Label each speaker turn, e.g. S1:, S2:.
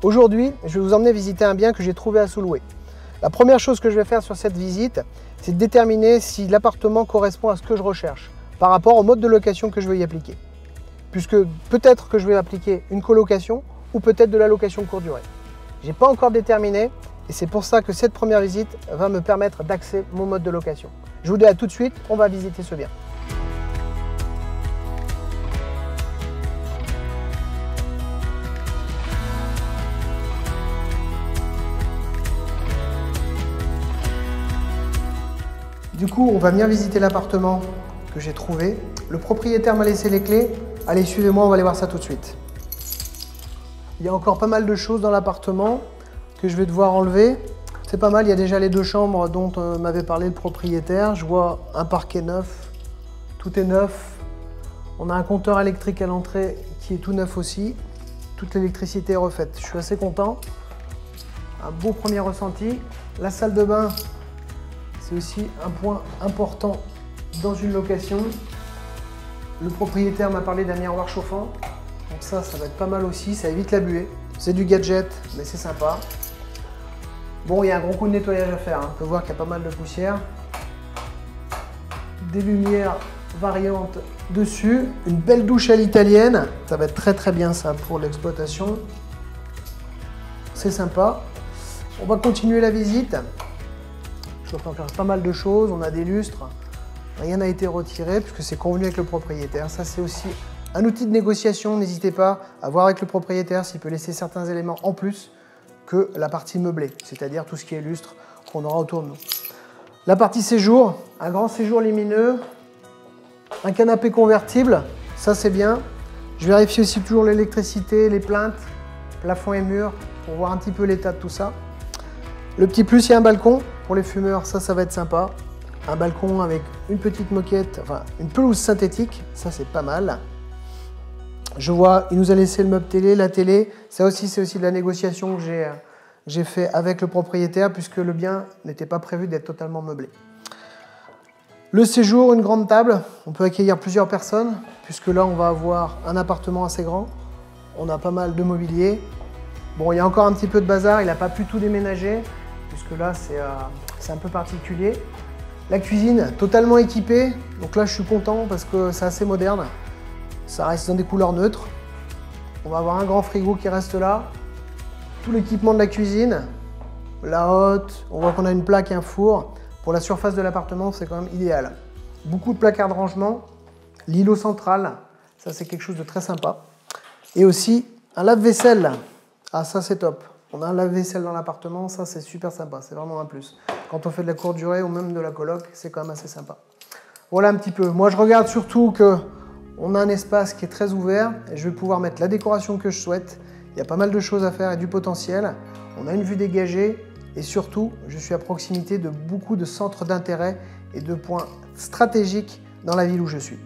S1: Aujourd'hui, je vais vous emmener visiter un bien que j'ai trouvé à sous-louer. La première chose que je vais faire sur cette visite, c'est de déterminer si l'appartement correspond à ce que je recherche par rapport au mode de location que je veux y appliquer. Puisque peut-être que je vais appliquer une colocation ou peut-être de la location courte durée. Je n'ai pas encore déterminé et c'est pour ça que cette première visite va me permettre d'axer mon mode de location. Je vous dis à tout de suite, on va visiter ce bien. Du coup, on va venir visiter l'appartement que j'ai trouvé. Le propriétaire m'a laissé les clés. Allez, suivez-moi, on va aller voir ça tout de suite. Il y a encore pas mal de choses dans l'appartement que je vais devoir enlever. C'est pas mal, il y a déjà les 2 chambres dont m'avait parlé le propriétaire. Je vois un parquet neuf, tout est neuf. On a un compteur électrique à l'entrée qui est tout neuf aussi. Toute l'électricité est refaite. Je suis assez content. Un beau premier ressenti. La salle de bain, c'est aussi un point important dans une location. Le propriétaire m'a parlé d'un miroir chauffant. Donc ça va être pas mal aussi, ça évite la buée. C'est du gadget, mais c'est sympa. Bon, il y a un gros coup de nettoyage à faire. On peut voir qu'il y a pas mal de poussière. Des lumières variantes dessus. Une belle douche à l'italienne. Ça va être très bien ça pour l'exploitation. C'est sympa. On va continuer la visite. Je vois encore pas mal de choses. On a des lustres. Rien n'a été retiré puisque c'est convenu avec le propriétaire. Ça, c'est aussi un outil de négociation. N'hésitez pas à voir avec le propriétaire s'il peut laisser certains éléments en plus que la partie meublée, c'est-à-dire tout ce qui est lustre qu'on aura autour de nous. La partie séjour, un grand séjour lumineux, un canapé convertible, ça c'est bien. Je vérifie aussi toujours l'électricité, les plaintes, plafond et murs pour voir un petit peu l'état de tout ça. Le petit plus, il y a un balcon pour les fumeurs, ça va être sympa. Un balcon avec une petite moquette, enfin une pelouse synthétique, ça c'est pas mal. Je vois, il nous a laissé le meuble télé, la télé. Ça aussi, c'est aussi de la négociation que j'ai fait avec le propriétaire puisque le bien n'était pas prévu d'être totalement meublé. Le séjour, une grande table. On peut accueillir plusieurs personnes puisque là, on va avoir un appartement assez grand. On a pas mal de mobilier. Bon, il y a encore un petit peu de bazar. Il n'a pas pu tout déménager puisque là, c'est un peu particulier. La cuisine, totalement équipée. Donc là, je suis content parce que c'est assez moderne. Ça reste dans des couleurs neutres. On va avoir un grand frigo qui reste là. Tout l'équipement de la cuisine. La hotte. On voit qu'on a une plaque et un four. Pour la surface de l'appartement, c'est quand même idéal. Beaucoup de placards de rangement. L'îlot central. Ça, c'est quelque chose de très sympa. Et aussi un lave-vaisselle. Ah, ça, c'est top. On a un lave-vaisselle dans l'appartement. Ça, c'est super sympa. C'est vraiment un plus. Quand on fait de la courte durée ou même de la coloc, c'est quand même assez sympa. Voilà un petit peu. Moi, je regarde surtout que on a un espace qui est très ouvert et je vais pouvoir mettre la décoration que je souhaite. Il y a pas mal de choses à faire et du potentiel. On a une vue dégagée et surtout, je suis à proximité de beaucoup de centres d'intérêt et de points stratégiques dans la ville où je suis.